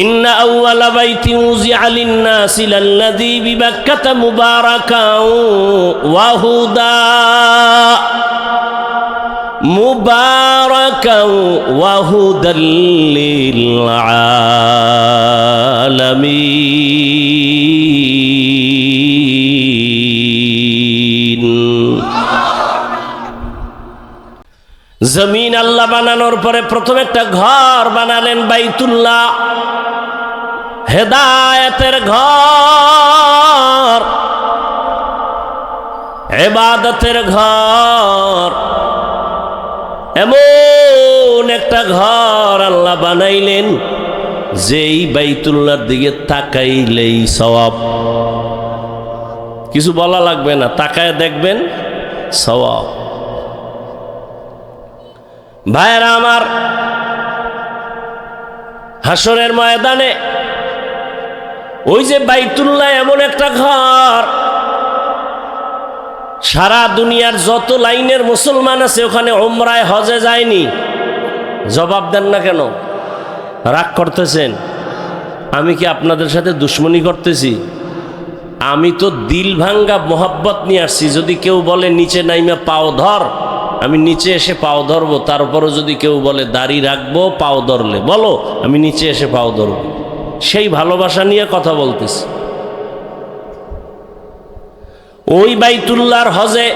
ইন্না আউওয়ালা বাইতি উযিআ লিন-নাসি লাল্লাযী বিবাক্কাতা মুবারাকাও ওয়া হুদা মুবারাকাও ওয়া হুদাল লিল আলামিন। জমিন আল্লাহ বানানোর পরে প্রথম একটা ঘর বানালেন বাইতুল্লাহ, হেদায়েতের ঘর, ইবাদতের ঘর। এমন একটা ঘর আল্লাহ বানাইলেন যেই বাইতুল্লাহর দিকে তাকাইলেই সওয়াব, কিছু বলা লাগবে না, তাকায় দেখবেন সওয়াব। ভাইরা আমার, হাসরের ময়দানে ওই যে বাইতুল্লাহ এমন একটা ঘর, সারা দুনিয়ার যত লাইনের মুসলমান আছে ওখানে উমরায় হজে যায়নি। জবাব দেন না কেন? রাগ করতেছেন? আমি কি আপনাদের সাথে দুশ্মনী করতেছি? আমি তো দিল ভাঙ্গা মোহাব্বত নিয়ে আসছি। যদি কেউ বলে নিচে নাইমা পাও ধর, আমি নিচে এসে পাও ধরবো। তারপরও যদি কেউ বলে দাড়ি রাখবো পাও ধরলে বলো, আমি নিচে এসে পাও ধরবো। সেই ভালোবাসা নিয়ে কথা বলতেছি। ওই বাইতুল্লাহর হজে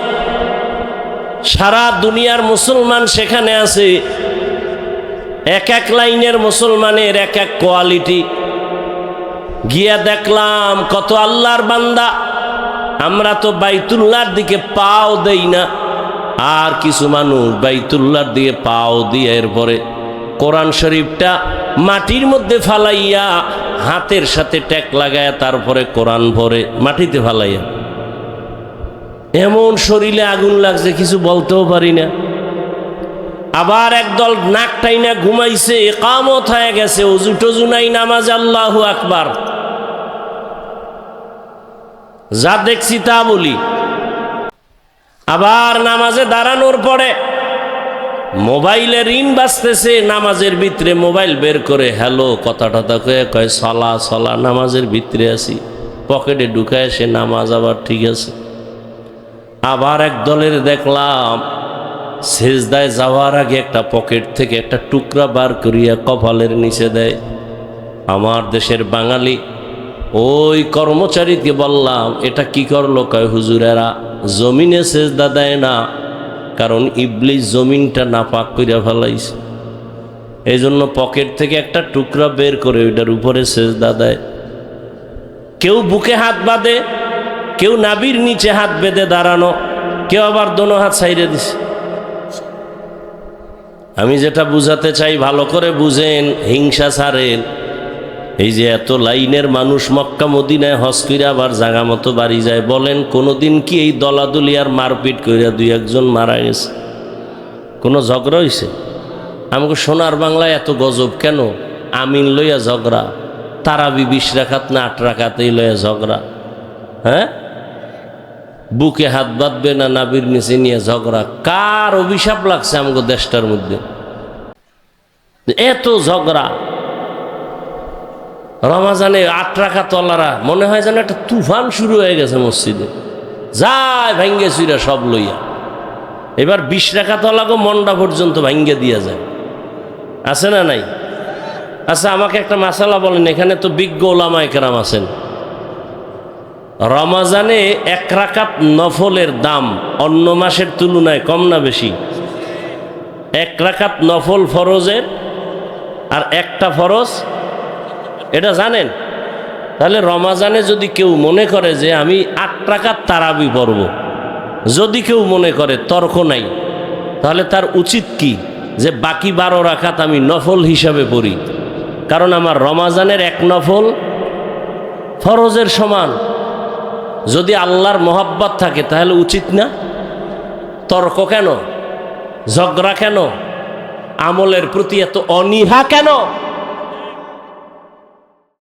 সারা দুনিয়ার মুসলমান সেখানে আছে। এক এক লাইনের মুসলমানের এক এক কোয়ালিটি। গিয়া দেখলাম কত আল্লাহর বান্দা, আমরা তো বাইতুল্লাহর দিকে পাও দেই না, আর কিছু মানুষ বাইতুল্লাহর দিকে পাও দিয়ে এরপরে কোরআন শরীফটা মাটির মধ্যে ফালাইয়া হাতের সাথে ট্যাক লাগায়া তারপরে কোরআন ভরে মাটিতে ফালাইয়া। এমন শরীরে আগুন লাগছে কিছু বলতেও পারি না। আবার একদল নাক টাইনা ঘুমাইছে, ইকামত হয়ে গেছে, ওযু টজু নাই, নামাজ আল্লাহু আকবার। যা দেখছি তা বলি। আবার নামাজে দাঁড়ানোর পরে মোবাইলে রিং বাজতেছে, নামাজের ভিতরে মোবাইল বের করে হ্যালো কথা টথা কয়ে সলা সলা, নামাজের ভিতরে আছি, পকেটে ঢুকায় সে নামাজ আবার ঠিক আছে। আবার এক দলের দেখলাম সেজদায় যাওয়ার আগে একটা পকেট থেকে একটা টুকরা বার করিয়া কপালের নিচে দেয়। আমার দেশের বাঙালি ওই কর্মচারীকে বললাম এটা কি করলো? কয় হুজুরেরা জমিনে সেজদা দেয় না, কারণ ইবলিস জমিনটা নাপাক কইরা ফেলাইছে, এই জন্য পকেট থেকে একটা টুকরা বের করে ওইটার উপরে সেজদা দেয়। কেউ বুকে হাত বাঁধে, কেউ নাভির নিচে হাত বেঁধে দাঁড়ানো, কেউ আবার দোনো হাত সাইরে দিছে। আমি যেটা বুঝাতে চাই ভালো করে বুঝেন, হিংসা ছাড়েন। এই যে এত লাইনের মানুষ মক্কা মদিনায় হজ কইরা আবার জাগা মতো বাড়ি যায়, বলেন কোনোদিন কি এই দলাদলি আর মারপিট কইরা দুই একজন মারা গেছে? কোনো ঝগড়া হয়েছে? আমাকে সোনার বাংলায় এত গজব কেন? আমিন লইয়া ঝগড়া, তারাবি 20 রাকাত না 8 রাকাতেই লইয়া ঝগড়া। হ্যাঁ, বুকে হাত বাঁধবে না নাবির নিচে নিয়ে ঝগড়া। কার অভিশাপ লাগছে আমাকে দেশটার মধ্যে এত ঝগড়া? রমাজানে 8 রাকাত তলারা মনে হয় যেন একটা তুফান শুরু হয়ে গেছে মসজিদে, যায় ভাঙ্গে চুরা সব লইয়া। এবার 20 রাকাত তলাগো মন্ডা পর্যন্ত ভাঙ্গে দিয়া যায়, আছে না নাই? আচ্ছা আমাকে একটা মাসালা বলেন, এখানে তো বিজ্ঞ ওলামায়ে কেরাম আছেন, রমাজানে 1 রাকাত নফলের দাম অন্য মাসের তুলনায় কম না বেশি? 1 রাকাত নফল ফরজের আর একটা ফরজ, এটা জানেন? তাহলে রমাজানে যদি কেউ মনে করে যে আমি 8 রাকাত তারাবি পড়ব, যদি কেউ মনে করে, তর্ক নাই, তাহলে তার উচিত কি যে বাকি 12 রাকাত আমি নফল হিসাবে পড়ি, কারণ আমার রমাজানের 1 নফল ফরজের সমান। যদি আল্লাহর মোহাব্বত থাকে তাহলে উচিত না? তর্ক কেন? ঝগড়া কেন? আমলের প্রতি এত অনীহা কেন?